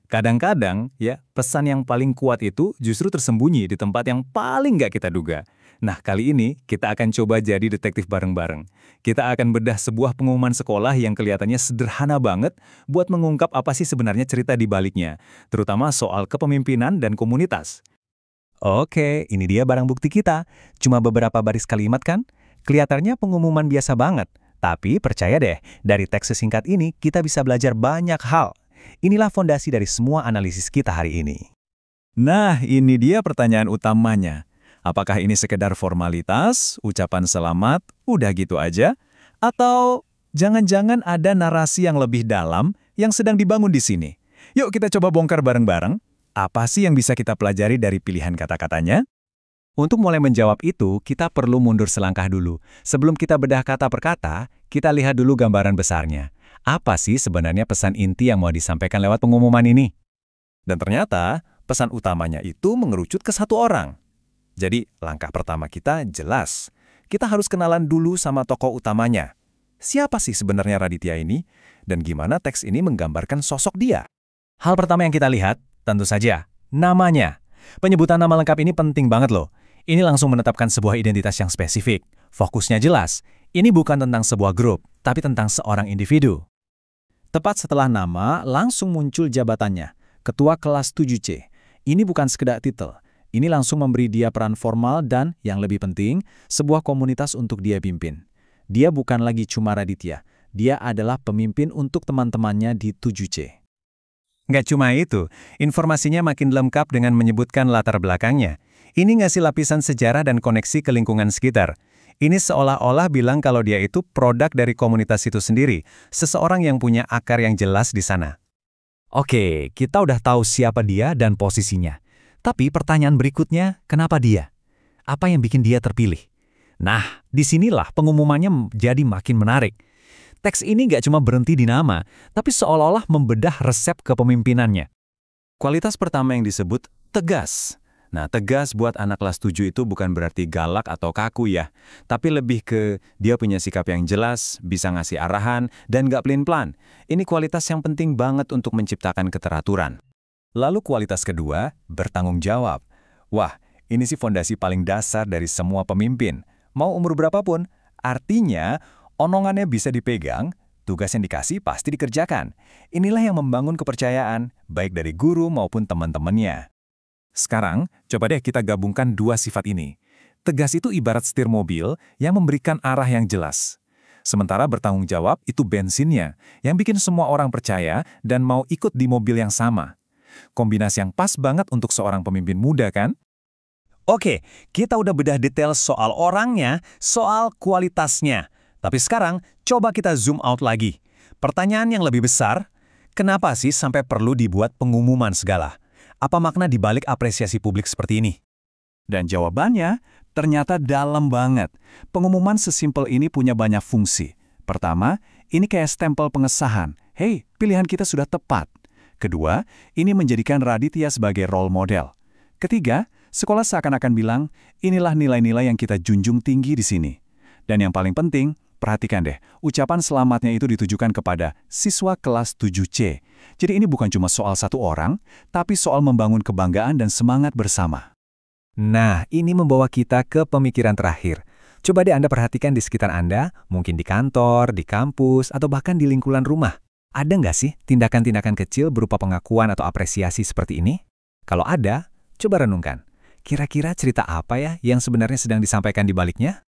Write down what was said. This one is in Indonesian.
Kadang-kadang, ya, pesan yang paling kuat itu justru tersembunyi di tempat yang paling nggak kita duga. Nah, kali ini kita akan coba jadi detektif bareng-bareng. Kita akan bedah sebuah pengumuman sekolah yang kelihatannya sederhana banget buat mengungkap apa sih sebenarnya cerita di baliknya, terutama soal kepemimpinan dan komunitas. Oke, ini dia barang bukti kita. Cuma beberapa baris kalimat kan? Kelihatannya pengumuman biasa banget. Tapi percaya deh, dari teks sesingkat ini kita bisa belajar banyak hal. Inilah fondasi dari semua analisis kita hari ini. Nah, ini dia pertanyaan utamanya. Apakah ini sekedar formalitas, ucapan selamat, udah gitu aja? Atau jangan-jangan ada narasi yang lebih dalam yang sedang dibangun di sini? Yuk kita coba bongkar bareng-bareng. Apa sih yang bisa kita pelajari dari pilihan kata-katanya? Untuk mulai menjawab itu, kita perlu mundur selangkah dulu. Sebelum kita bedah kata per kata, kita lihat dulu gambaran besarnya. Apa sih sebenarnya pesan inti yang mau disampaikan lewat pengumuman ini? Dan ternyata, pesan utamanya itu mengerucut ke satu orang. Jadi, langkah pertama kita jelas. Kita harus kenalan dulu sama tokoh utamanya. Siapa sih sebenarnya Raditya ini? Dan gimana teks ini menggambarkan sosok dia? Hal pertama yang kita lihat, tentu saja, namanya. Penyebutan nama lengkap ini penting banget loh. Ini langsung menetapkan sebuah identitas yang spesifik. Fokusnya jelas. Ini bukan tentang sebuah grup, tapi tentang seorang individu. Tepat setelah nama, langsung muncul jabatannya. Ketua kelas 7C. Ini bukan sekedar titel. Ini langsung memberi dia peran formal dan, yang lebih penting, sebuah komunitas untuk dia pimpin. Dia bukan lagi cuma Raditya. Dia adalah pemimpin untuk teman-temannya di 7C. Nggak cuma itu, informasinya makin lengkap dengan menyebutkan latar belakangnya. Ini ngasih lapisan sejarah dan koneksi ke lingkungan sekitar. Ini seolah-olah bilang kalau dia itu produk dari komunitas itu sendiri, seseorang yang punya akar yang jelas di sana. Oke, kita udah tahu siapa dia dan posisinya. Tapi pertanyaan berikutnya, kenapa dia? Apa yang bikin dia terpilih? Nah, disinilah pengumumannya jadi makin menarik. Teks ini nggak cuma berhenti di nama, tapi seolah-olah membedah resep kepemimpinannya. Kualitas pertama yang disebut tegas. Nah, tegas buat anak kelas 7 itu bukan berarti galak atau kaku ya, tapi lebih ke dia punya sikap yang jelas, bisa ngasih arahan, dan nggak pelin-pelan. Ini kualitas yang penting banget untuk menciptakan keteraturan. Lalu kualitas kedua, bertanggung jawab. Wah, ini sih fondasi paling dasar dari semua pemimpin. Mau umur berapapun, artinya onongannya bisa dipegang, tugas yang dikasih pasti dikerjakan. Inilah yang membangun kepercayaan, baik dari guru maupun teman-temannya. Sekarang, coba deh kita gabungkan dua sifat ini. Tegas itu ibarat setir mobil yang memberikan arah yang jelas. Sementara bertanggung jawab itu bensinnya, yang bikin semua orang percaya dan mau ikut di mobil yang sama. Kombinasi yang pas banget untuk seorang pemimpin muda kan? Oke, kita udah bedah detail soal orangnya, soal kualitasnya. Tapi sekarang, coba kita zoom out lagi. Pertanyaan yang lebih besar, kenapa sih sampai perlu dibuat pengumuman segala? Apa makna dibalik apresiasi publik seperti ini? Dan jawabannya ternyata dalam banget. Pengumuman sesimpel ini punya banyak fungsi. Pertama, ini kayak stempel pengesahan. Hei, pilihan kita sudah tepat. Kedua, ini menjadikan Raditya sebagai role model. Ketiga, sekolah seakan-akan bilang, inilah nilai-nilai yang kita junjung tinggi di sini. Dan yang paling penting, perhatikan deh, ucapan selamatnya itu ditujukan kepada siswa kelas 7C. Jadi ini bukan cuma soal satu orang, tapi soal membangun kebanggaan dan semangat bersama. Nah, ini membawa kita ke pemikiran terakhir. Coba deh Anda perhatikan di sekitar Anda, mungkin di kantor, di kampus, atau bahkan di lingkungan rumah. Ada nggak sih tindakan-tindakan kecil berupa pengakuan atau apresiasi seperti ini? Kalau ada, coba renungkan. Kira-kira cerita apa ya yang sebenarnya sedang disampaikan di baliknya?